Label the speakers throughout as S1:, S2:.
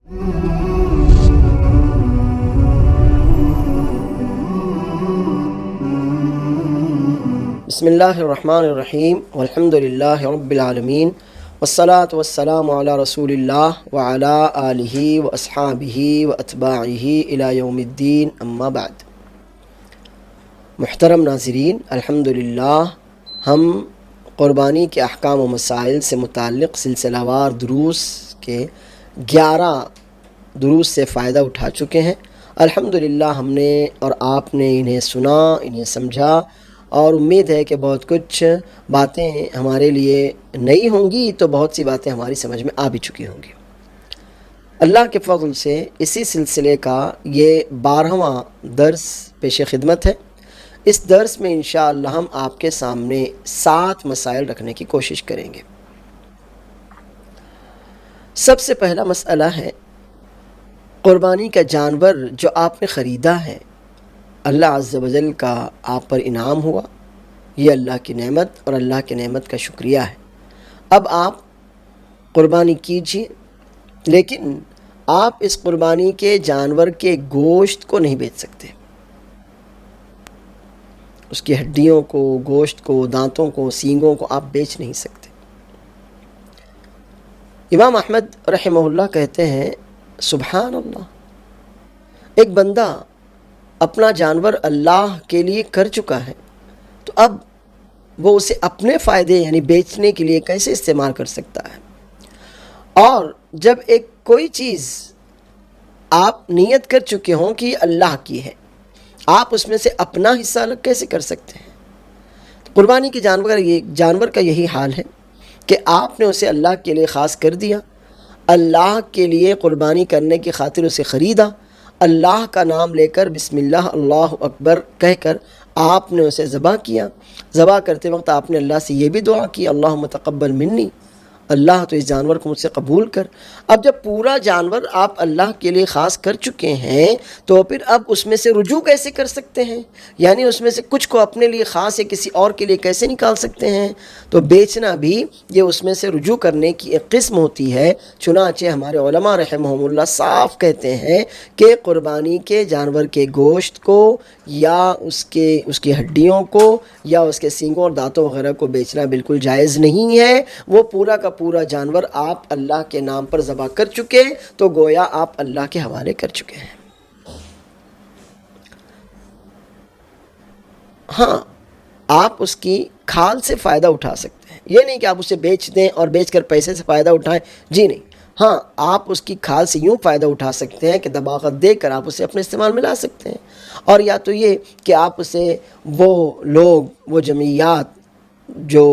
S1: بسم اللہ الرحمن الرحیم والحمد للہ رب العالمین والصلاة والسلام علی رسول اللہ وعلی آلہ واصحابہ واتباعہ الی یوم الدین، اما بعد۔ محترم ناظرین، الحمدللہ ہم قربانی کے احکام و مسائل سے متعلق سلسلہ وار دروس کے 11 دروس سے فائدہ اٹھا چکے ہیں۔ الحمدللہ ہم نے اور آپ نے انہیں سنا، انہیں سمجھا، اور امید ہے کہ بہت کچھ باتیں ہمارے لیے نئی ہوں گی، تو بہت سی باتیں ہماری سمجھ میں آ بھی چکی ہوں گی۔ اللہ کے فضل سے اسی سلسلے کا یہ 12واں درس پیش خدمت ہے۔ اس درس میں انشاءاللہ ہم آپ کے سامنے 7 مسائل رکھنے کی کوشش کریں گے۔ سب سے پہلا مسئلہ ہے، قربانی کا جانور جو آپ نے خریدا ہے، اللہ عز و جل کا آپ پر انعام ہوا، یہ اللہ کی نعمت اور اللہ کی نعمت کا شکریہ ہے۔ اب آپ قربانی کیجیے، لیکن آپ اس قربانی کے جانور کے گوشت کو نہیں بیچ سکتے، اس کی ہڈیوں کو، گوشت کو، دانتوں کو، سینگوں کو آپ بیچ نہیں سکتے۔ امام احمد رحمہ اللہ کہتے ہیں، سبحان اللہ، ایک بندہ اپنا جانور اللہ کے لیے کر چکا ہے، تو اب وہ اسے اپنے فائدے یعنی بیچنے کے لیے کیسے استعمال کر سکتا ہے؟ اور جب ایک کوئی چیز آپ نیت کر چکے ہوں کہ یہ اللہ کی ہے، آپ اس میں سے اپنا حصہ الگ کیسے کر سکتے ہیں؟ قربانی کے جانور کا یہی حال ہے کہ آپ نے اسے اللہ کے لیے خاص کر دیا، اللہ کے لیے قربانی کرنے کی خاطر اسے خریدا، اللہ کا نام لے کر بسم اللہ اللہ اکبر کہہ کر آپ نے اسے ذبح کیا۔ ذبح کرتے وقت آپ نے اللہ سے یہ بھی دعا کی، اللہم تقبل منی، اللہ تو اس جانور کو مجھ سے قبول کر۔ اب جب پورا جانور آپ اللہ کے لیے خاص کر چکے ہیں، تو پھر اب اس میں سے رجوع کیسے کر سکتے ہیں؟ یعنی اس میں سے کچھ کو اپنے لیے خاص یا کسی اور کے لیے کیسے نکال سکتے ہیں؟ تو بیچنا بھی یہ اس میں سے رجوع کرنے کی ایک قسم ہوتی ہے۔ چنانچہ ہمارے علماء رحمہم اللہ صاف کہتے ہیں کہ قربانی کے جانور کے گوشت کو یا اس کی ہڈیوں کو یا اس کے سینگوں اور دانتوں وغیرہ کو بیچنا بالکل جائز نہیں ہے۔ وہ پورا کا پورا جانور آپ اللہ کے نام پر ذبح کر چکے، تو گویا آپ اللہ کے حوالے کر چکے ہیں۔ ہاں، آپ اس کی کھال سے فائدہ اٹھا سکتے ہیں، یہ نہیں کہ آپ اسے بیچ دیں اور بیچ کر پیسے سے فائدہ اٹھائیں، جی نہیں۔ ہاں، آپ اس کی کھال سے یوں فائدہ اٹھا سکتے ہیں کہ دباغت دے کر آپ اسے اپنے استعمال میں لا سکتے ہیں، اور یا تو یہ کہ آپ اسے وہ جمعیات جو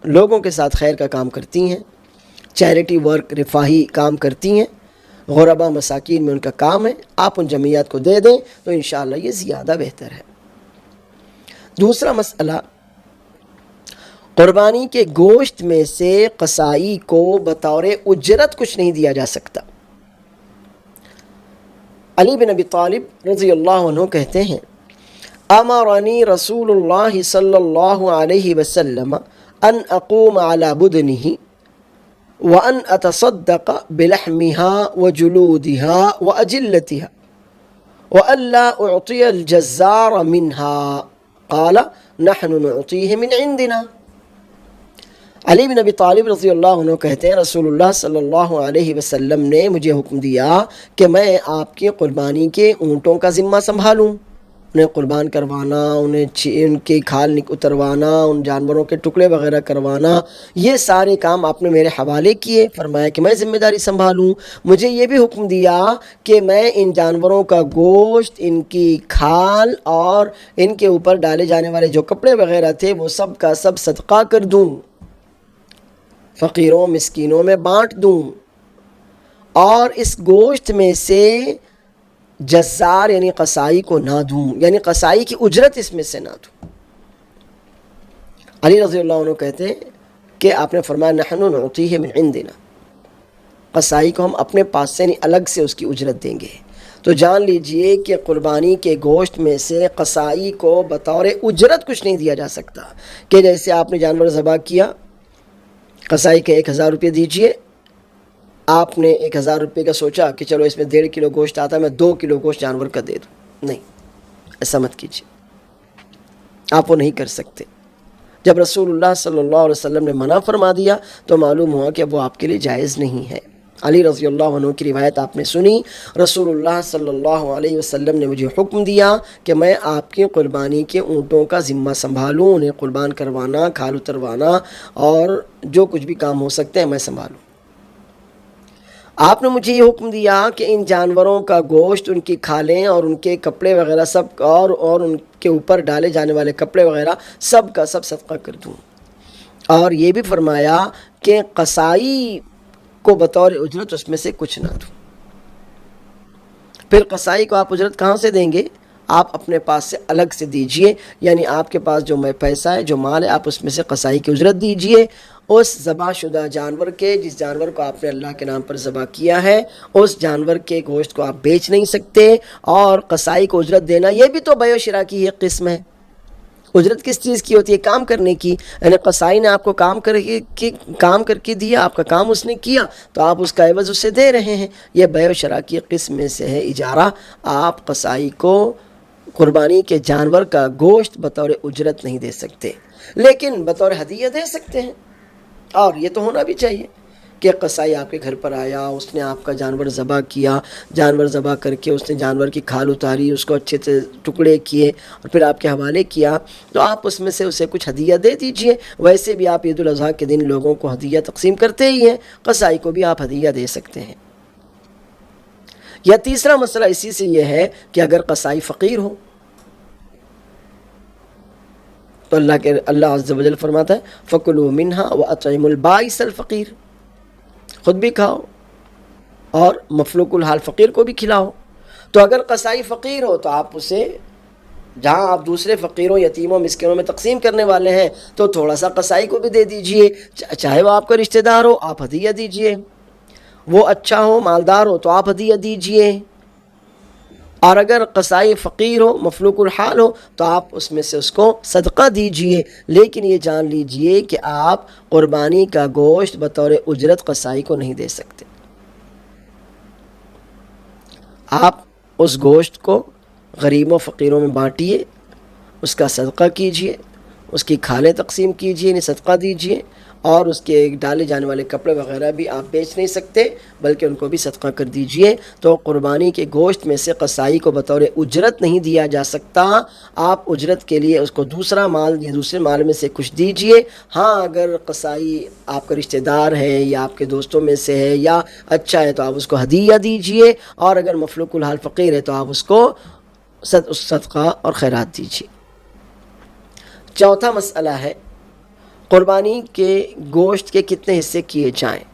S1: لوگوں کے ساتھ خیر کا کام کرتی ہیں، چیریٹی ورک، رفاہی کام کرتی ہیں، غربا مساکین میں ان کا کام ہے، آپ ان جمعیات کو دے دیں تو انشاءاللہ یہ زیادہ بہتر ہے۔ دوسرا مسئلہ، قربانی کے گوشت میں سے قصائی کو بطور اجرت کچھ نہیں دیا جا سکتا۔ علی بن ابی طالب رضی اللہ عنہ کہتے ہیں، امرنی رسول اللہ صلی اللہ علیہ وسلم ان اقوم علی بدنہ وان اتصدق بلحمها وجلودها واجلتها والا اعطی الجزار منها قال نحن نعطیہ من عندنا۔ علی بن ابی طالب رضی اللہ عنہ کہتے ہیں، رسول اللہ صلی اللہ علیہ وسلم نے مجھے حکم دیا کہ میں آپ کی قربانی کے اونٹوں کا ذمہ سنبھالوں، انہیں قربان کروانا، ان کی کھال اتروانا، ان جانوروں کے ٹکڑے وغیرہ کروانا، یہ سارے کام آپ نے میرے حوالے کیے۔ فرمایا کہ میں ذمہ داری سنبھالوں۔ مجھے یہ بھی حکم دیا کہ میں ان جانوروں کا گوشت، ان کی کھال اور ان کے اوپر ڈالے جانے والے جو کپڑے وغیرہ تھے وہ سب کا سب صدقہ کر دوں، فقیروں مسکینوں میں بانٹ دوں، اور اس گوشت میں سے جزار یعنی قصائی کو نہ دوں، یعنی قصائی کی اجرت اس میں سے نہ دوں۔ علی رضی اللہ عنہ کہتے ہیں کہ آپ نے فرمایا نحن نعطیہ من عندنا، قصائی کو ہم اپنے پاس سے یعنی الگ سے اس کی اجرت دیں گے۔ تو جان لیجئے کہ قربانی کے گوشت میں سے قصائی کو بطور اجرت کچھ نہیں دیا جا سکتا، کہ جیسے آپ نے جانور ذبح کیا، قصائی کے 1000 روپے دیجئے، آپ نے 1000 روپے کا سوچا کہ چلو اس میں 1.5 کلو گوشت آتا ہے، میں 2 کلو گوشت جانور کا دے دوں، نہیں، ایسا مت کیجیے، آپ وہ نہیں کر سکتے۔ جب رسول اللہ صلی اللہ علیہ وسلم نے منع فرما دیا تو معلوم ہوا کہ وہ آپ کے لیے جائز نہیں ہے۔ علی رضی اللہ عنہ کی روایت آپ نے سنی، رسول اللہ صلی اللہ علیہ وسلم نے مجھے حکم دیا کہ میں آپ کی قربانی کے اونٹوں کا ذمہ سنبھالوں، انہیں قربان کروانا، کھال اتروانا اور جو کچھ بھی کام ہو سکتے ہیں میں سنبھالوں۔ آپ نے مجھے یہ حکم دیا کہ ان جانوروں کا گوشت، ان کی کھالیں اور ان کے کپڑے وغیرہ سب اور ان کے اوپر ڈالے جانے والے کپڑے وغیرہ سب کا سب صدقہ کر دوں، اور یہ بھی فرمایا کہ قصائی کو بطور اجرت اس میں سے کچھ نہ دوں۔ پھر قصائی کو آپ اجرت کہاں سے دیں گے؟ آپ اپنے پاس سے الگ سے دیجئے، یعنی آپ کے پاس جو پیسہ ہے، جو مال ہے، آپ اس میں سے قصائی کی اجرت دیجئے۔ اس ذبح شدہ جانور کے، جس جانور کو آپ نے اللہ کے نام پر ذبح کیا ہے، اس جانور کے گوشت کو آپ بیچ نہیں سکتے، اور قصائی کو اجرت دینا یہ بھی تو بیع و شراء کی ایک قسم ہے۔ اجرت کس چیز کی ہوتی ہے؟ کام کرنے کی، یعنی قصائی نے آپ کو کام کر کے دیا، آپ کا کام اس نے کیا تو آپ اس کا عوض اسے دے رہے ہیں، یہ بیع و شراء کی قسم میں سے ہے اجارہ۔ آپ قصائی کو قربانی کے جانور کا گوشت بطور اجرت نہیں دے سکتے، لیکن بطور ہدیہ دے سکتے ہیں، اور یہ تو ہونا بھی چاہیے کہ قصائی آپ کے گھر پر آیا، اس نے آپ کا جانور ذبح کیا، جانور ذبح کر کے اس نے جانور کی کھال اتاری، اس کو اچھے سے ٹکڑے کیے اور پھر آپ کے حوالے کیا، تو آپ اس میں سے اسے کچھ ہدیہ دے دیجئے۔ ویسے بھی آپ عید الاضحیٰ کے دن لوگوں کو ہدیہ تقسیم کرتے ہی ہیں، قصائی کو بھی آپ ہدیہ دے سکتے ہیں۔ یا تیسرا مسئلہ اسی سے یہ ہے کہ اگر قصائی فقیر ہو تو اللہ عز و جل فرماتا ہے فَكُلُوا مِنْهَا وَأَطْعِمُوا الْبَائِسَ الْفَقِيرَ، خود بھی کھاؤ اور مفلوق الحال فقیر کو بھی کھلاؤ۔ تو اگر قصائی فقیر ہو تو آپ اسے، جہاں آپ دوسرے فقیروں، یتیموں، مسکینوں میں تقسیم کرنے والے ہیں، تو تھوڑا سا قصائی کو بھی دے دیجئے، چاہے وہ آپ کا رشتہ دار ہو، آپ ہدیہ دیجئے، وہ اچھا ہو، مالدار ہو تو آپ ہدیہ دیجئے، اور اگر قصائی فقیر ہو، مفلوق الحال ہو، تو آپ اس میں سے اس کو صدقہ دیجئے، لیکن یہ جان لیجئے کہ آپ قربانی کا گوشت بطور اجرت قصائی کو نہیں دے سکتے۔ آپ اس گوشت کو غریبوں فقیروں میں بانٹیے، اس کا صدقہ کیجئے، اس کی کھالیں تقسیم کیجئے، یعنی صدقہ دیجئے، اور اس کے ڈالے جانے والے کپڑے وغیرہ بھی آپ بیچ نہیں سکتے بلکہ ان کو بھی صدقہ کر دیجئے۔ تو قربانی کے گوشت میں سے قصائی کو بطور اجرت نہیں دیا جا سکتا، آپ اجرت کے لیے اس کو دوسرا مال یا دوسرے مال میں سے کچھ دیجئے۔ ہاں اگر قصائی آپ کا رشتہ دار ہے یا آپ کے دوستوں میں سے ہے یا اچھا ہے تو آپ اس کو ہدیہ دیجئے، اور اگر مفلوق الحال فقیر ہے تو آپ اس کو صدقہ اور خیرات دیجئے۔ چوتھا مسئلہ ہے قربانی کے گوشت کے کتنے حصے کیے جائیں،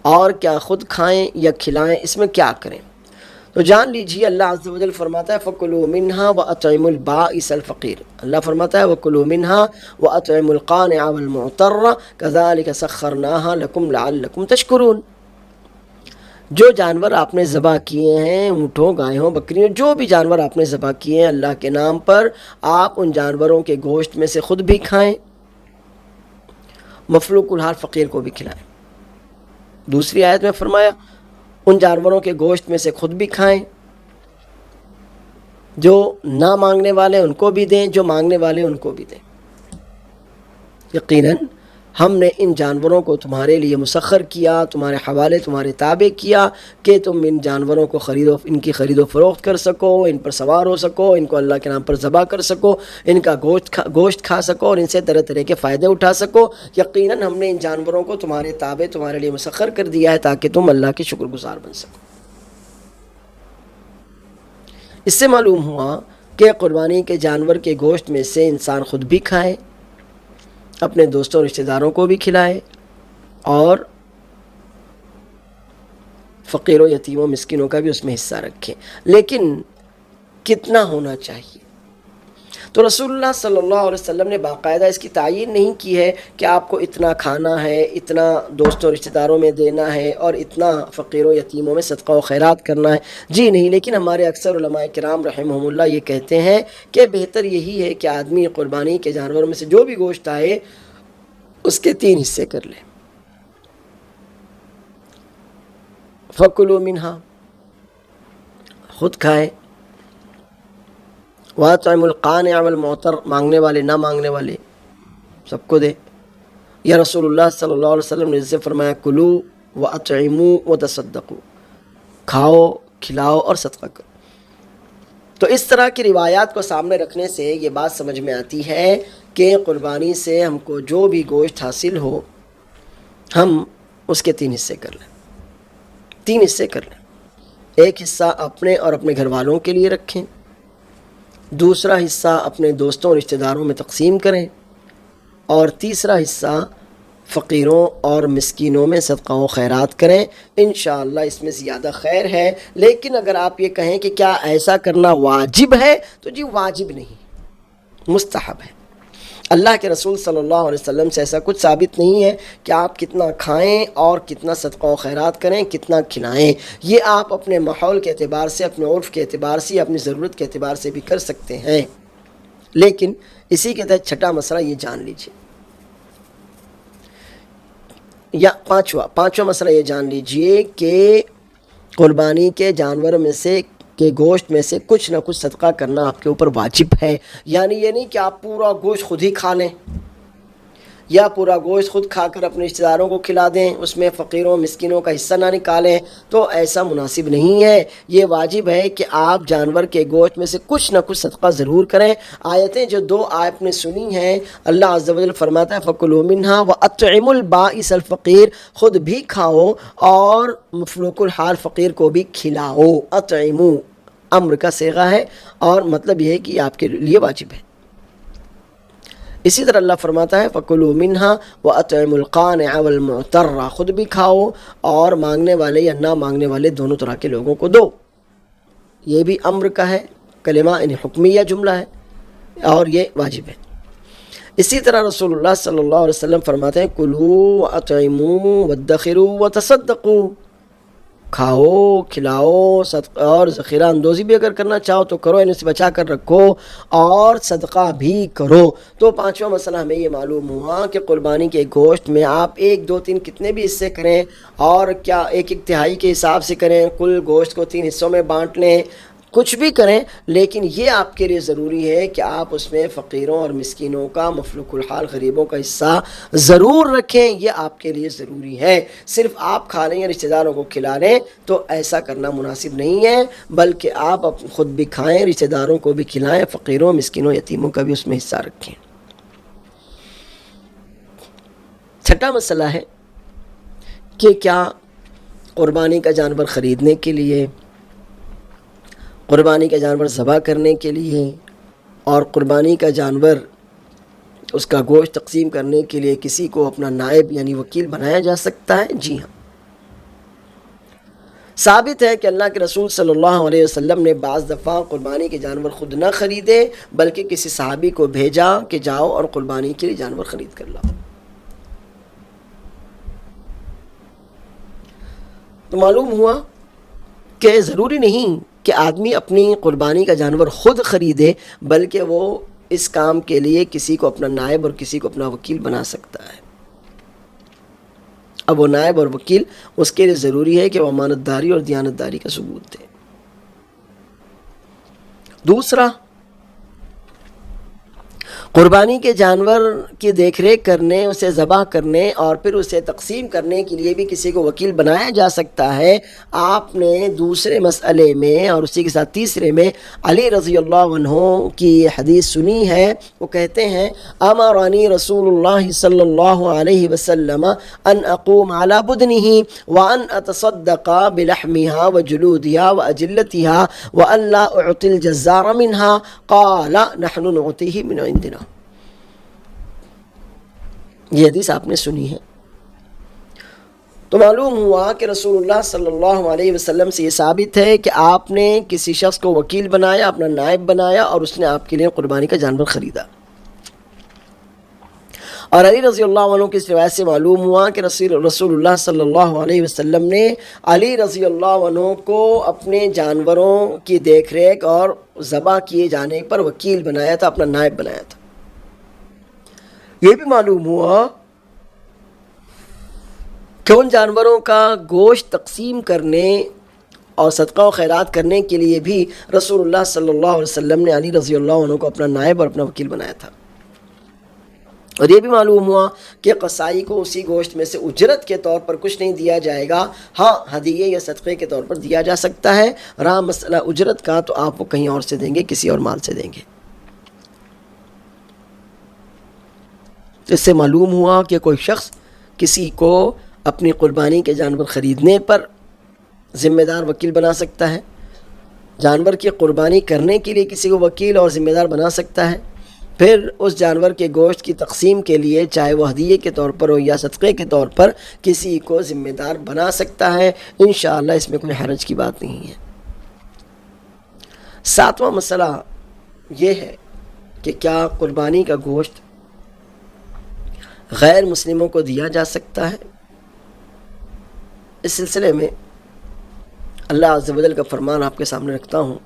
S1: اور کیا خود کھائیں یا کھلائیں، اس میں کیا کریں؟ تو جان لیجیے اللہ عز و جل فرماتا ہے فَكُلُوا مِنْهَا وَأَطْعِمُوا الْبَائِسَ الْفَقِيرَ، اللہ فرماتا ہے وَكُلُوا مِنْهَا وَأَطْعِمُوا الْقَانِعَ وَالْمُعْتَرَّ كَذَلِكَ سَخَّرْنَاهَا لَكُمْ لَعَلَّكُمْ تَشْكُرُونَ۔ جو جانور آپ نے ذبح کیے ہیں، اونٹوں، گایوں، بکریوں، جو بھی جانور آپ نے ذبح کیے ہیں اللہ کے نام پر، آپ ان جانوروں کے گوشت میں سے خود بھی کھائیں، مفلوق الحال فقیر کو بھی کھلائیں۔ دوسری آیت میں فرمایا ان جانوروں کے گوشت میں سے خود بھی کھائیں، جو نہ مانگنے والے ان کو بھی دیں، جو مانگنے والے ان کو بھی دیں۔ یقیناً ہم نے ان جانوروں کو تمہارے لیے مسخر کیا، تمہارے حوالے، تمہارے تابع کیا کہ تم ان جانوروں کو ان کی خرید و فروخت کر سکو، ان پر سوار ہو سکو، ان کو اللہ کے نام پر ذبح کر سکو، ان کا گوشت کھا سکو اور ان سے طرح طرح کے فائدے اٹھا سکو۔ یقیناً ہم نے ان جانوروں کو تمہارے تابع، تمہارے لیے مسخر کر دیا ہے تاکہ تم اللہ کے شکر گزار بن سکو۔ اس سے معلوم ہوا کہ قربانی کے جانور کے گوشت میں سے انسان خود بھی کھائے، اپنے دوستوں اور رشتہ داروں کو بھی کھلائے، اور فقیروں، یتیموں، مسکینوں کا بھی اس میں حصہ رکھے، لیکن کتنا ہونا چاہیے؟ تو رسول اللہ صلی اللہ علیہ وسلم نے باقاعدہ اس کی تعیین نہیں کی ہے کہ آپ کو اتنا کھانا ہے، اتنا دوستوں رشتہ داروں میں دینا ہے، اور اتنا فقیروں یتیموں میں صدقہ و خیرات کرنا ہے، جی نہیں۔ لیکن ہمارے اکثر علماء کرام رحمہم اللہ یہ کہتے ہیں کہ بہتر یہی ہے کہ آدمی قربانی کے جانوروں میں سے جو بھی گوشت آئے اس کے 3 حصے کر لے۔ فَكُلُوا مِنْهَا، خود کھائیں، وَأَطْعِمُوا الْقَانِعَ وَالْمُعْتَرَّ، مانگنے والے نہ مانگنے والے سب کو دے. یا رسول اللہ صلی اللہ علیہ وسلم نے جسے فرمایا کلو وَأَطْعِمُوا وَتَصَدَّقُوا، کھاؤ، کھلاؤ اور صدقہ کرو. تو اس طرح کی روایات کو سامنے رکھنے سے یہ بات سمجھ میں آتی ہے کہ قربانی سے ہم کو جو بھی گوشت حاصل ہو ہم اس کے 3 حصے کر لیں. 3 حصے کر لیں. ایک حصہ اپنے اور اپنے گھر والوں کے لیے رکھیں، دوسرا حصہ اپنے دوستوں اور رشتہ داروں میں تقسیم کریں، اور تیسرا حصہ فقیروں اور مسکینوں میں صدقہ و خیرات کریں. انشاءاللہ اس میں زیادہ خیر ہے. لیکن اگر آپ یہ کہیں کہ کیا ایسا کرنا واجب ہے، تو جی واجب نہیں، مستحب ہے. اللہ کے رسول صلی اللہ علیہ وسلم سے ایسا کچھ ثابت نہیں ہے کہ آپ کتنا کھائیں اور کتنا صدقہ و خیرات کریں، کتنا کھلائیں. یہ آپ اپنے ماحول کے اعتبار سے، اپنے عرف کے اعتبار سے، اپنی ضرورت کے اعتبار سے بھی کر سکتے ہیں. لیکن اسی کے تحت چھٹا مسئلہ یہ جان لیجیے، یا پانچواں مسئلہ یہ جان لیجئے کہ قربانی کے جانور میں سے کے گوشت میں سے کچھ نہ کچھ صدقہ کرنا آپ کے اوپر واجب ہے. یعنی یہ نہیں کہ آپ پورا گوشت خود ہی کھا لیں یا پورا گوشت خود کھا کر اپنے رشتہ داروں کو کھلا دیں، اس میں فقیروں مسکینوں کا حصہ نہ نکالیں، تو ایسا مناسب نہیں ہے. یہ واجب ہے کہ آپ جانور کے گوشت میں سے کچھ نہ کچھ صدقہ ضرور کریں. آیتیں جو 2 آپ نے سنی ہیں، اللہ عز و جل فرماتا ہے فَكُلُوا مِنْهَا وَأَطْعِمُوا الْبَائِسَ الْفَقِيرَ، خود بھی کھاؤ اور مفلوق الحال فقیر کو بھی کھلاؤ. اطعموا امر کا صیغہ ہے اور مطلب یہ ہے کہ آپ کے لیے واجب ہے. اسی طرح اللہ فرماتا ہے فَكُلُوا مِنْهَا وَأَطْعِمُوا الْقَانِعَ وَالْمُعْتَرَّ، خود بھی کھاؤ اور مانگنے والے یا نہ مانگنے والے دونوں طرح کے لوگوں کو دو. یہ بھی امر کا ہے کلمہ، یعنی حکمیہ جملہ ہے اور یہ واجب ہے. اسی طرح رسول اللہ صلی اللہ علیہ وسلم فرماتے ہیں کُلُوا وَأَطْعِمُوا وَادَّخِرُوا وَتَصَدَّقُوا، کھاؤ، کھلاؤ، صدقہ اور ذخیرہ اندوزی بھی اگر کرنا چاہو تو کرو، یعنی اسے بچا کر رکھو اور صدقہ بھی کرو. تو پانچواں مسئلہ ہمیں یہ معلوم ہوا کہ قربانی کے گوشت میں آپ 1 2 3 کتنے بھی حصے کریں، اور کیا 1/3 کے حساب سے کریں، کل گوشت کو 3 حصوں میں بانٹ لیں، کچھ بھی کریں، لیکن یہ آپ کے لیے ضروری ہے کہ آپ اس میں فقیروں اور مسکینوں کا، مفلوق الحال غریبوں کا حصہ ضرور رکھیں. یہ آپ کے لیے ضروری ہے. صرف آپ کھا لیں یا رشتہ داروں کو کھلا لیں تو ایسا کرنا مناسب نہیں ہے، بلکہ آپ خود بھی کھائیں، رشتہ داروں کو بھی کھلائیں، فقیروں مسکینوں یتیموں کا بھی اس میں حصہ رکھیں. چھٹا مسئلہ ہے کہ کیا قربانی کا جانور خریدنے کے لیے، قربانی کا جانور ذبح کرنے کے لیے اور قربانی کا جانور اس کا گوشت تقسیم کرنے کے لیے کسی کو اپنا نائب یعنی وکیل بنایا جا سکتا ہے؟ جی ہاں، ثابت ہے کہ اللہ کے رسول صلی اللہ علیہ وسلم نے بعض دفعہ قربانی کے جانور خود نہ خریدے بلکہ کسی صحابی کو بھیجا کہ جاؤ اور قربانی کے لیے جانور خرید کر لاؤ. تو معلوم ہوا کہ ضروری نہیں کہ آدمی اپنی قربانی کا جانور خود خریدے، بلکہ وہ اس کام کے لیے کسی کو اپنا نائب اور کسی کو اپنا وکیل بنا سکتا ہے. اب وہ نائب اور وکیل اس کے لیے ضروری ہے کہ وہ امانت داری اور دیانت داری کا ثبوت دے. دوسرا، قربانی کے جانور کی دیکھ ریکھ کرنے، اسے ذبح کرنے اور پھر اسے تقسیم کرنے کے لیے بھی کسی کو وکیل بنایا جا سکتا ہے. آپ نے دوسرے مسئلے میں اور اسی کے ساتھ تیسرے میں علی رضی اللہ عنہ کی حدیث سنی ہے. وہ کہتے ہیں امرنی رسول اللہ صلی اللہ علیہ وسلم ان اقوم علی بدنہ وان اتصدق بلحمها وجلودها واجلتها وان لا اعطي الجزار منها قال نحن نعطيه من عندنا. یہ حدیث آپ نے سنی ہے. تو معلوم ہوا کہ رسول اللہ صلی اللہ علیہ وسلم سے یہ ثابت ہے کہ آپ نے کسی شخص کو وکیل بنایا، اپنا نائب بنایا اور اس نے آپ کے لیے قربانی کا جانور خریدا. اور علی رضی اللہ عنہ کی اس روایت سے معلوم ہوا کہ رسول اللہ صلی اللہ علیہ وسلم نے علی رضی اللہ عنہ کو اپنے جانوروں کی دیکھ ریکھ اور ذبح کیے جانے پر وکیل بنایا تھا، اپنا نائب بنایا تھا. یہ بھی معلوم ہوا کہ ان جانوروں کا گوشت تقسیم کرنے اور صدقہ و خیرات کرنے کے لیے بھی رسول اللہ صلی اللہ علیہ وسلم نے علی رضی اللہ عنہ کو اپنا نائب اور اپنا وکیل بنایا تھا۔ اور یہ بھی معلوم ہوا کہ قصائی کو اسی گوشت میں سے اجرت کے طور پر کچھ نہیں دیا جائے گا، ہاں ہدیے یا صدقے کے طور پر دیا جا سکتا ہے۔ رہا مسئلہ اجرت کا تو آپ وہ کہیں اور سے دیں گے، کسی اور مال سے دیں گے۔ اس سے معلوم ہوا کہ کوئی شخص کسی کو اپنی قربانی کے جانور خریدنے پر ذمہ دار وکیل بنا سکتا ہے، جانور کی قربانی کرنے کے لیے کسی کو وکیل اور ذمہ دار بنا سکتا ہے، پھر اس جانور کے گوشت کی تقسیم کے لیے چاہے وہ ہدیے کے طور پر ہو یا صدقے کے طور پر کسی کو ذمہ دار بنا سکتا ہے۔ انشاءاللہ اس میں کوئی حرج کی بات نہیں ہے۔ ساتواں مسئلہ یہ ہے کہ کیا قربانی کا گوشت غیر مسلموں کو دیا جا سکتا ہے؟ اس سلسلے میں اللہ عز و جل کا فرمان آپ کے سامنے رکھتا ہوں۔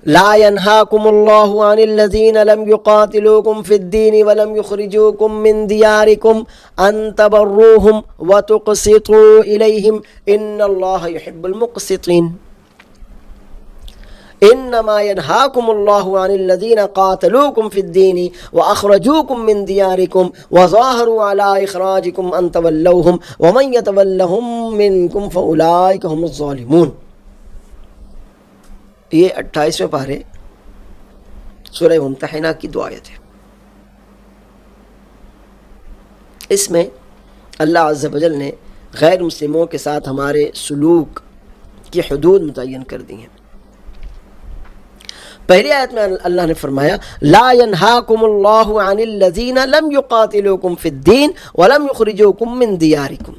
S1: لا ينهاكم الله عن الذين لم يقاتلوكم في الدين ولم يخرجوكم من دياركم أن تبروهم وتقسطوا إليهم إن الله يحب المقسطين إنما ينهاكم الله عن الذين قاتلوكم في الدين وأخرجوكم من دياركم وظاهروا على إخراجكم أن تولوهم ومن يتولهم منكم فأولئك هم الظالمون۔ یہ 28ویں پارے سورہ ممتحنہ کی دو آیت ہے۔ اس میں اللہ عز و جل نے غیر مسلموں کے ساتھ ہمارے سلوک کی حدود متعین کر دی ہیں۔ پہلی آیت میں اللہ نے فرمایا لا ينهاكم الله عن الذين لم يقاتلوكم في الدين ولم يخرجوكم من دياركم۔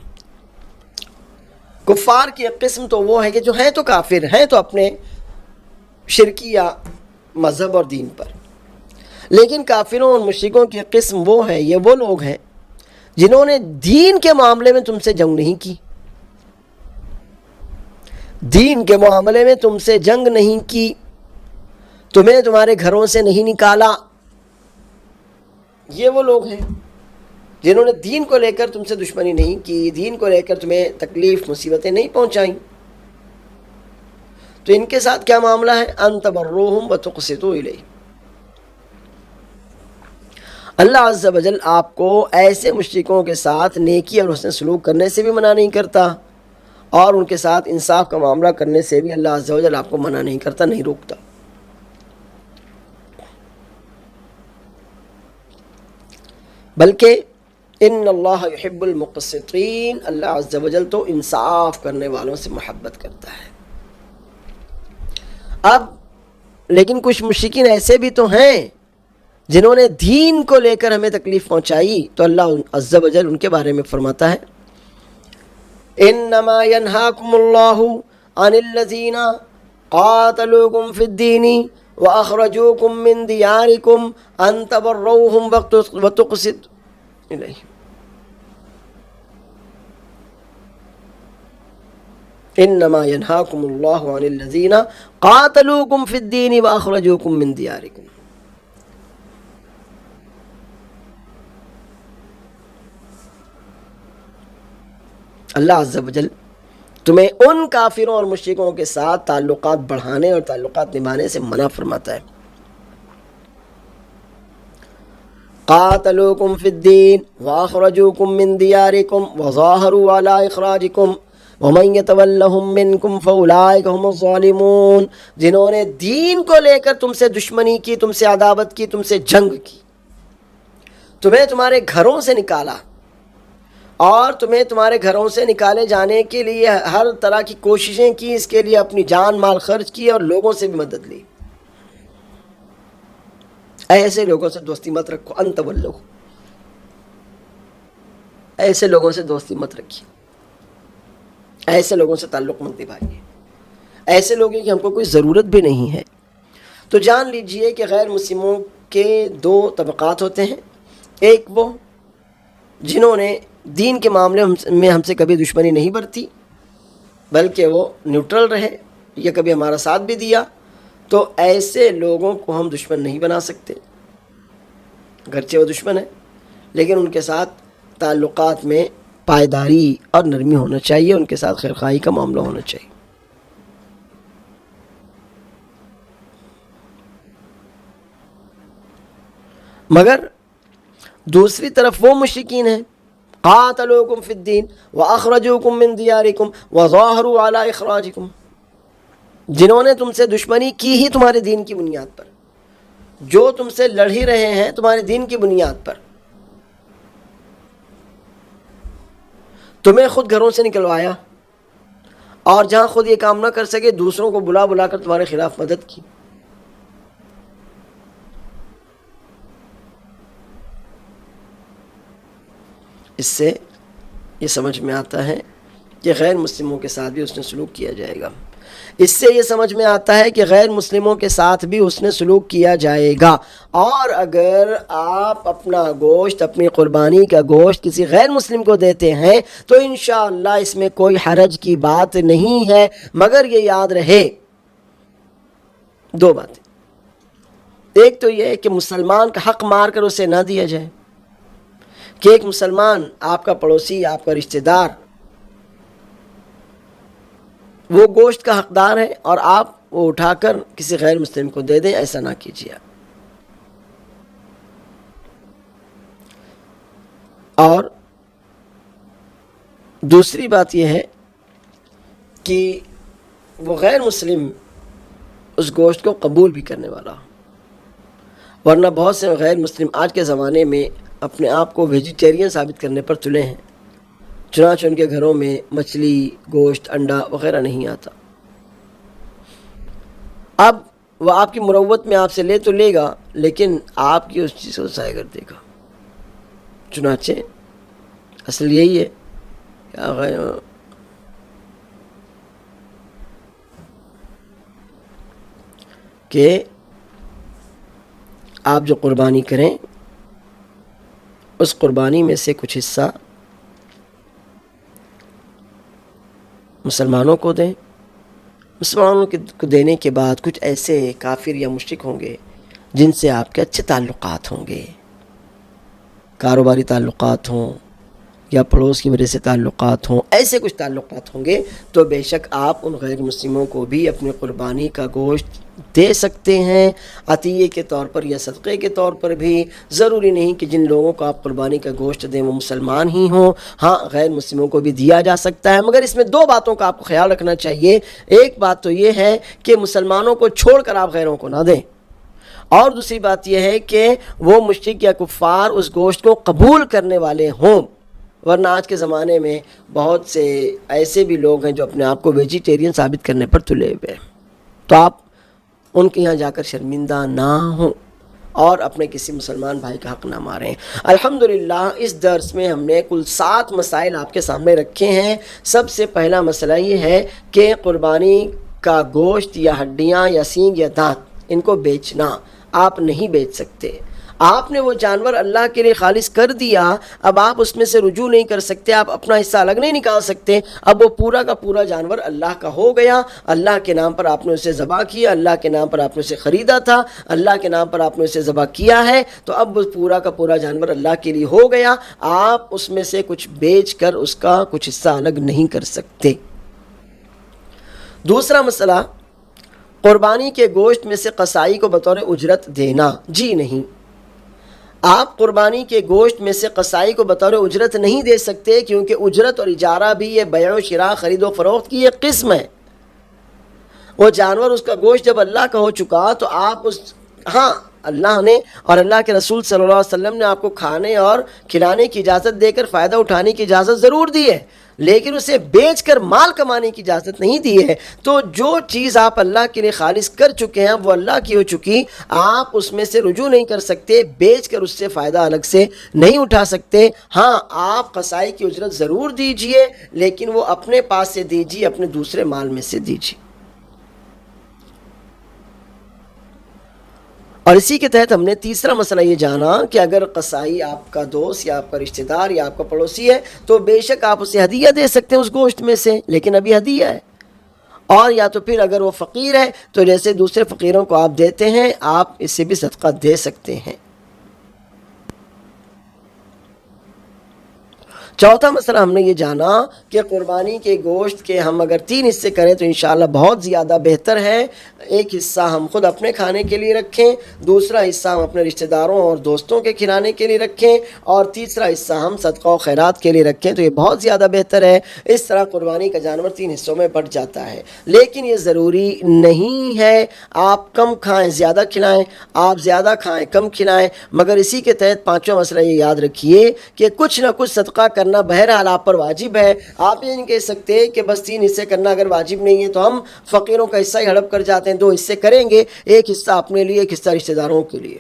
S1: کفار کی ایک قسم تو وہ ہے کہ جو ہیں تو کافر ہیں تو اپنے شرکی یا مذہب اور دین پر، لیکن کافروں اور مشرکوں کی قسم وہ ہے، یہ وہ لوگ ہیں جنہوں نے دین کے معاملے میں تم سے جنگ نہیں کی، دین کے معاملے میں تم سے جنگ نہیں کی، تمہیں تمہارے گھروں سے نہیں نکالا۔ یہ وہ لوگ ہیں جنہوں نے دین کو لے کر تم سے دشمنی نہیں کی، دین کو لے کر تمہیں تکلیف مصیبتیں نہیں پہنچائیں۔ تو ان کے ساتھ کیا معاملہ ہے؟ ان تبروہم وتقسطوا الیہم۔ اللہ عز و جل آپ کو ایسے مشرکوں کے ساتھ نیکی اور حسن سلوک کرنے سے بھی منع نہیں کرتا، اور ان کے ساتھ انصاف کا معاملہ کرنے سے بھی اللہ عز و جل آپ کو منع نہیں کرتا، نہیں روکتا۔ بلکہ ان اللہ یحب المقسطین، اللہ عز و جل تو انصاف کرنے والوں سے محبت کرتا ہے۔ اب لیکن کچھ مشرکین ایسے بھی تو ہیں جنہوں نے دین کو لے کر ہمیں تکلیف پہنچائی، تو اللہ عز و جل ان کے بارے میں فرماتا ہے انما ينهاكم الله عن الذين قاتلوكم في الدين واخرجوكم من دياركم ان تبروهم وتقسطوا اليهم انما ينهاكم الله عن الذين قاتلوكم في الدين واخرجوكم من دياركم۔ اللہ عز و جل تمہیں ان کافروں اور مشرکوں کے ساتھ تعلقات بڑھانے اور تعلقات نبھانے سے منع فرماتا ہے۔ قاتلوکم فی الدین واخرجوکم من دیارکم وظاہروا علی اخراجکم ومن یتولہم منکم فاولئک ھم الظالمون۔ جنہوں نے دین کو لے کر تم سے دشمنی کی، تم سے عداوت کی، تم سے جنگ کی، تمہیں تمہارے گھروں سے نکالا، اور تمہیں تمہارے گھروں سے نکالے جانے کے لیے ہر طرح کی کوششیں کی، اس کے لیے اپنی جان مال خرچ کی اور لوگوں سے بھی مدد لی، ایسے لوگوں سے دوستی مت رکھو، ان تولوا، ایسے لوگوں سے دوستی مت رکھیے، ایسے لوگوں سے تعلق مت نبھائیے، ایسے لوگ ہیں کہ ہم کو کوئی ضرورت بھی نہیں ہے۔ تو جان لیجئے کہ غیر مسلموں کے دو طبقات ہوتے ہیں، ایک وہ جنہوں نے دین کے معاملے میں ہم سے کبھی دشمنی نہیں برتی، بلکہ وہ نیوٹرل رہے یا کبھی ہمارا ساتھ بھی دیا، تو ایسے لوگوں کو ہم دشمن نہیں بنا سکتے، گرچہ وہ دشمن ہیں لیکن ان کے ساتھ تعلقات میں پائیداری اور نرمی ہونا چاہیے، ان کے ساتھ خیر خواہی کا معاملہ ہونا چاہیے۔ مگر دوسری طرف وہ مشرکین ہیں قاتلوکم فی الدین واخرجوکم من دیارکم وظاہروا علی اخراجکم، جنہوں نے تم سے دشمنی کی ہی تمہارے دین کی بنیاد پر، جو تم سے لڑ ہی رہے ہیں تمہارے دین کی بنیاد پر، تمہیں خود گھروں سے نکلوایا، اور جہاں خود یہ کام نہ کر سکے دوسروں کو بلا بلا کر تمہارے خلاف مدد کی۔ اس سے یہ سمجھ میں آتا ہے کہ غیر مسلموں کے ساتھ بھی اس نے سلوک کیا جائے گا، اس سے یہ سمجھ میں آتا ہے کہ غیر مسلموں کے ساتھ بھی اس نے سلوک کیا جائے گا، اور اگر آپ اپنا گوشت، اپنی قربانی کا گوشت کسی غیر مسلم کو دیتے ہیں تو انشاءاللہ اس میں کوئی حرج کی بات نہیں ہے، مگر یہ یاد رہے دو باتیں۔ ایک تو یہ ہے کہ مسلمان کا حق مار کر اسے نہ دیا جائے، کہ ایک مسلمان آپ کا پڑوسی، آپ کا رشتہ دار وہ گوشت کا حقدار ہے اور آپ وہ اٹھا کر کسی غیر مسلم کو دے دیں، ایسا نہ کیجیے۔ اور دوسری بات یہ ہے کہ وہ غیر مسلم اس گوشت کو قبول بھی کرنے والا، ورنہ بہت سے غیر مسلم آج کے زمانے میں اپنے آپ کو ویجیٹیرین ثابت کرنے پر تلے ہیں، چنانچہ ان کے گھروں میں مچھلی، گوشت، انڈا وغیرہ نہیں آتا۔ اب وہ آپ کی مروت میں آپ سے لے تو لے گا، لیکن آپ کی اس چیز کو ضائع کر دے گا۔ چنانچہ اصل یہی ہے کہ آپ جو قربانی کریں اس قربانی میں سے کچھ حصہ مسلمانوں کو دیں، مسلمانوں کو دینے کے بعد کچھ ایسے کافر یا مشرک ہوں گے جن سے آپ کے اچھے تعلقات ہوں گے، کاروباری تعلقات ہوں یا پڑوس کی وجہ سے تعلقات ہوں، ایسے کچھ تعلقات ہوں گے، تو بے شک آپ ان غیر مسلموں کو بھی اپنی قربانی کا گوشت دے سکتے ہیں، عطیے کے طور پر یا صدقے کے طور پر بھی۔ ضروری نہیں کہ جن لوگوں کو آپ قربانی کا گوشت دیں وہ مسلمان ہی ہوں، ہاں غیر مسلموں کو بھی دیا جا سکتا ہے، مگر اس میں دو باتوں کا آپ کو خیال رکھنا چاہیے۔ ایک بات تو یہ ہے کہ مسلمانوں کو چھوڑ کر آپ غیروں کو نہ دیں، اور دوسری بات یہ ہے کہ وہ مشرک یا کفار اس گوشت کو قبول کرنے والے ہوں، ورنہ آج کے زمانے میں بہت سے ایسے بھی لوگ ہیں جو اپنے آپ کو ویجیٹیرین ثابت کرنے پر تلے ہوئے ہیں، تو آپ ان کے یہاں جا کر شرمندہ نہ ہوں اور اپنے کسی مسلمان بھائی کا حق نہ ماریں۔ الحمدللہ اس درس میں ہم نے کل 7 مسائل آپ کے سامنے رکھے ہیں۔ سب سے پہلا مسئلہ یہ ہے کہ قربانی کا گوشت یا ہڈیاں یا سینگ یا دانت ان کو بیچنا آپ نہیں بیچ سکتے۔ آپ نے وہ جانور اللہ کے لیے خالص کر دیا، اب آپ اس میں سے رجوع نہیں کر سکتے، آپ اپنا حصہ الگ نہیں نکال سکتے، اب وہ پورا کا پورا جانور اللہ کا ہو گیا، اللہ کے نام پر آپ نے اسے ذبح کیا، اللہ کے نام پر آپ نے اسے خریدا تھا، اللہ کے نام پر آپ نے اسے ذبح کیا ہے، تو اب وہ پورا کا پورا جانور اللہ کے لیے ہو گیا، آپ اس میں سے کچھ بیچ کر اس کا کچھ حصہ الگ نہیں کر سکتے۔ دوسرا مسئلہ، قربانی کے گوشت میں سے قصائی کو بطور اجرت دینا، جی نہیں، آپ قربانی کے گوشت میں سے قصائی کو بطور اجرت نہیں دے سکتے، کیونکہ اجرت اور اجارہ بھی یہ بیع و شراء، خرید و فروخت کی ایک قسم ہے۔ وہ جانور، اس کا گوشت جب اللہ کا ہو چکا تو آپ ہاں اللہ نے اور اللہ کے رسول صلی اللہ علیہ وسلم نے آپ کو کھانے اور کھلانے کی اجازت دے کر فائدہ اٹھانے کی اجازت ضرور دی ہے، لیکن اسے بیچ کر مال کمانے کی اجازت نہیں دی ہے۔ تو جو چیز آپ اللہ کے لیے خالص کر چکے ہیں وہ اللہ کی ہو چکی، آپ اس میں سے رجوع نہیں کر سکتے، بیچ کر اس سے فائدہ الگ سے نہیں اٹھا سکتے۔ ہاں آپ قصائی کی اجرت ضرور دیجئے، لیکن وہ اپنے پاس سے دیجئے، اپنے دوسرے مال میں سے دیجئے۔ اور اسی کے تحت ہم نے تیسرا مسئلہ یہ جانا کہ اگر قصائی آپ کا دوست یا آپ کا رشتہ دار یا آپ کا پڑوسی ہے تو بے شک آپ اسے ہدیہ دے سکتے ہیں اس گوشت میں سے، لیکن ابھی ہدیہ ہے۔ اور یا تو پھر اگر وہ فقیر ہے تو جیسے دوسرے فقیروں کو آپ دیتے ہیں، آپ اس سے بھی صدقہ دے سکتے ہیں۔ چوتھا مسئلہ ہم نے یہ جانا کہ قربانی کے گوشت کے ہم اگر 3 حصے کریں تو انشاءاللہ بہت زیادہ بہتر ہے۔ ایک حصہ ہم خود اپنے کھانے کے لیے رکھیں، دوسرا حصہ ہم اپنے رشتہ داروں اور دوستوں کے کھلانے کے لیے رکھیں، اور تیسرا حصہ ہم صدقہ و خیرات کے لیے رکھیں، تو یہ بہت زیادہ بہتر ہے۔ اس طرح قربانی کا جانور 3 حصوں میں بٹ جاتا ہے۔ لیکن یہ ضروری نہیں ہے آپ کم کھائیں زیادہ کھلائیں، آپ زیادہ کھائیں کم کھلائیں، مگر اسی کے تحت 5واں مسئلہ یہ یاد رکھیے کہ کچھ نہ کچھ صدقہ کرنا بہرحال آپ پر واجب ہے۔ آپ یہ نہیں کہہ سکتے کہ بس 3 حصے کرنا اگر واجب نہیں ہے تو ہم فقیروں کا حصہ ہی ہڑپ کر جاتے ہیں، 2 حصے کریں گے، ایک حصہ اپنے لیے، ایک حصہ رشتہ داروں کے لیے۔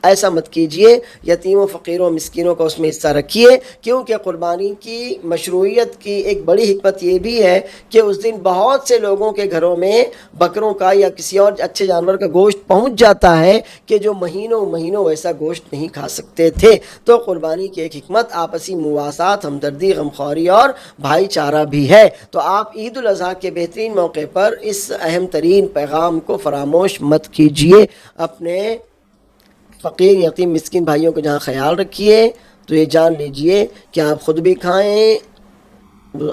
S1: ایسا مت کیجئے، یتیموں فقیروں مسکینوں کا اس میں حصہ رکھیے، کیونکہ قربانی کی مشروعیت کی ایک بڑی حکمت یہ بھی ہے کہ اس دن بہت سے لوگوں کے گھروں میں بکروں کا یا کسی اور اچھے جانور کا گوشت پہنچ جاتا ہے کہ جو مہینوں مہینوں ویسا گوشت نہیں کھا سکتے تھے۔ تو قربانی کی ایک حکمت آپسی مواسات، ہمدردی، غمخواری اور بھائی چارہ بھی ہے۔ تو آپ عید الاضحیٰ کے بہترین موقع پر اس اہم ترین پیغام کو فراموش مت کیجئے۔ اپنے فقیر یتیم مسکین بھائیوں کو جہاں خیال رکھیے تو یہ جان لیجئے کہ آپ خود بھی کھائیں،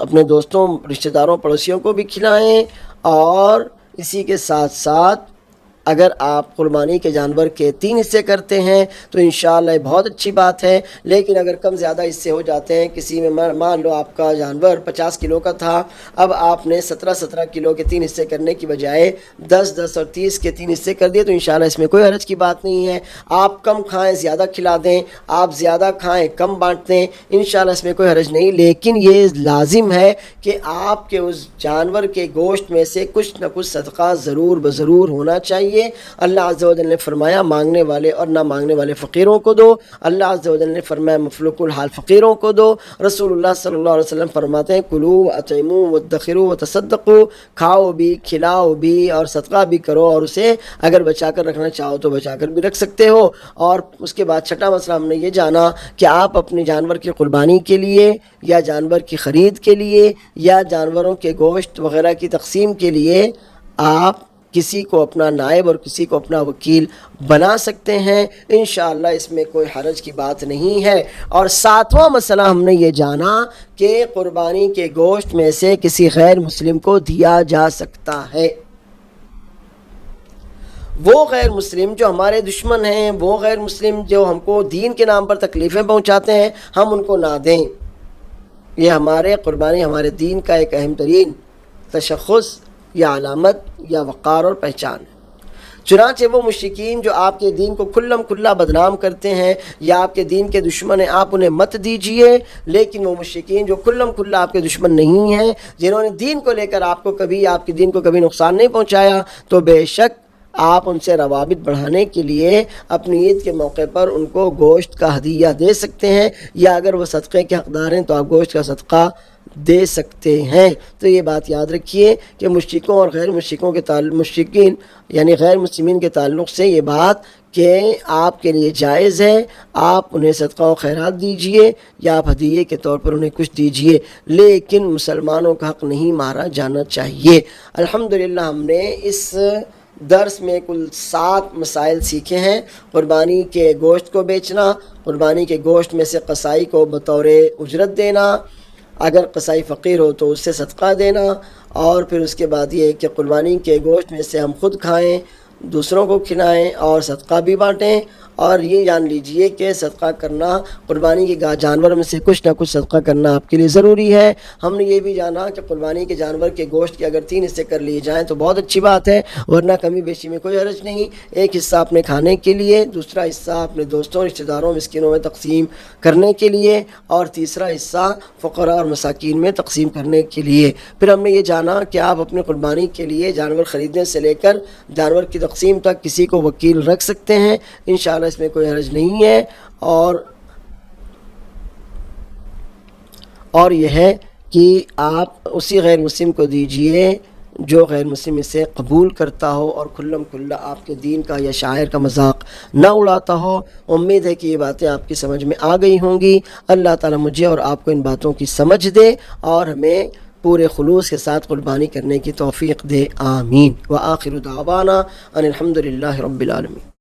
S1: اپنے دوستوں رشتہ داروں پڑوسیوں کو بھی کھلائیں، اور اسی کے ساتھ ساتھ اگر آپ قربانی کے جانور کے 3 حصے کرتے ہیں تو انشاءاللہ یہ بہت اچھی بات ہے۔ لیکن اگر کم زیادہ حصے ہو جاتے ہیں، کسی میں مان لو آپ کا جانور 50 کلو کا تھا، اب آپ نے 17 کلو کے 3 حصے کرنے کی بجائے 10 اور 30 کے 3 حصے کر دیے تو انشاءاللہ اس میں کوئی حرج کی بات نہیں ہے۔ آپ کم کھائیں زیادہ کھلا دیں، آپ زیادہ کھائیں کم بانٹ دیں، انشاءاللہ اس میں کوئی حرج نہیں، لیکن یہ لازم ہے کہ آپ کے اس جانور کے گوشت میں سے کچھ نہ کچھ صدقہ ضرور بضرور ہونا چاہیے۔ اللہ عز و جل نے فرمایا مانگنے والے اور نہ مانگنے والے فقیروں کو دو، اللہ عز و جل نے فرمایا مفلوق الحال فقیروں کو دو، رسول اللہ صلی اللہ علیہ وسلم فرماتے ہیں کلو اطعموا وادخروا وتصدقوا، کھاؤ بھی، کھلاؤ بھی اور صدقہ بھی کرو، اور اسے اگر بچا کر رکھنا چاہو تو بچا کر بھی رکھ سکتے ہو۔ اور اس کے بعد 6واں مسئلہ ہم نے یہ جانا کہ آپ اپنے جانور کی قربانی کے لیے یا جانور کی خرید کے لیے یا جانوروں کے گوشت وغیرہ کی تقسیم کے لیے آپ کسی کو اپنا نائب اور کسی کو اپنا وکیل بنا سکتے ہیں، انشاءاللہ اس میں کوئی حرج کی بات نہیں ہے۔ اور 7واں مسئلہ ہم نے یہ جانا کہ قربانی کے گوشت میں سے کسی غیر مسلم کو دیا جا سکتا ہے۔ وہ غیر مسلم جو ہمارے دشمن ہیں، وہ غیر مسلم جو ہم کو دین کے نام پر تکلیفیں پہنچاتے ہیں، ہم ان کو نہ دیں۔ یہ ہمارے قربانی ہمارے دین کا ایک اہم ترین تشخص یا علامت یا وقار اور پہچان ہے۔ چنانچہ وہ مشرکین جو آپ کے دین کو کھلم کھلا بدنام کرتے ہیں یا آپ کے دین کے دشمن ہیں، آپ انہیں مت دیجئے، لیکن وہ مشرکین جو کھلم کھلا آپ کے دشمن نہیں ہیں، جنہوں نے دین کو لے کر آپ کے دین کو کبھی نقصان نہیں پہنچایا، تو بے شک آپ ان سے روابط بڑھانے کے لیے اپنی عید کے موقع پر ان کو گوشت کا ہدیہ دے سکتے ہیں، یا اگر وہ صدقے کے حقدار ہیں تو آپ گوشت کا صدقہ دے سکتے ہیں۔ تو یہ بات یاد رکھیے کہ مشرکوں اور غیر مشرکوں کے مشرکین یعنی غیر مسلمین کے تعلق سے یہ بات کہ آپ کے لیے جائز ہے، آپ انہیں صدقہ و خیرات دیجئے یا آپ ہدیے کے طور پر انہیں کچھ دیجئے، لیکن مسلمانوں کا حق نہیں مارا جانا چاہیے۔ الحمدللہ ہم نے اس درس میں کل 7 مسائل سیکھے ہیں۔ قربانی کے گوشت کو بیچنا، قربانی کے گوشت میں سے قصائی کو بطور اجرت دینا، اگر قصائی فقیر ہو تو اس سے صدقہ دینا، اور پھر اس کے بعد یہ کہ قربانی کے گوشت میں سے ہم خود کھائیں، دوسروں کو کھلائیں اور صدقہ بھی بانٹیں۔ اور یہ جان لیجئے کہ صدقہ کرنا، قربانی کے جانور میں سے کچھ نہ کچھ صدقہ کرنا آپ کے لیے ضروری ہے۔ ہم نے یہ بھی جانا کہ قربانی کے جانور کے گوشت کے اگر 3 حصے کر لیے جائیں تو بہت اچھی بات ہے، ورنہ کمی بیشی میں کوئی حرج نہیں۔ ایک حصہ اپنے کھانے کے لیے، دوسرا حصہ اپنے دوستوں رشتہ داروں مسکینوں میں تقسیم کرنے کے لیے، اور تیسرا حصہ فقراء اور مساکین میں تقسیم کرنے کے لیے۔ پھر ہم نے یہ جانا کہ آپ اپنی قربانی کے لیے جانور خریدنے سے لے کر جانور کی تقسیم تک کسی کو وکیل رکھ سکتے ہیں، انشاءاللہ اس میں کوئی حرج نہیں ہے۔ اور یہ ہے کہ آپ اسی غیر مسلم کو دیجئے جو غیر مسلم اسے قبول کرتا ہو اور کھلم کھلا آپ کے دین کا یا شاعر کا مذاق نہ اڑاتا ہو۔ امید ہے کہ یہ باتیں آپ کی سمجھ میں آ گئی ہوں گی۔ اللہ تعالیٰ مجھے اور آپ کو ان باتوں کی سمجھ دے اور ہمیں پورے خلوص کے ساتھ قربانی کرنے کی توفیق دے، آمین۔ وآخر دعوانا ان الحمدللہ رب العالمین۔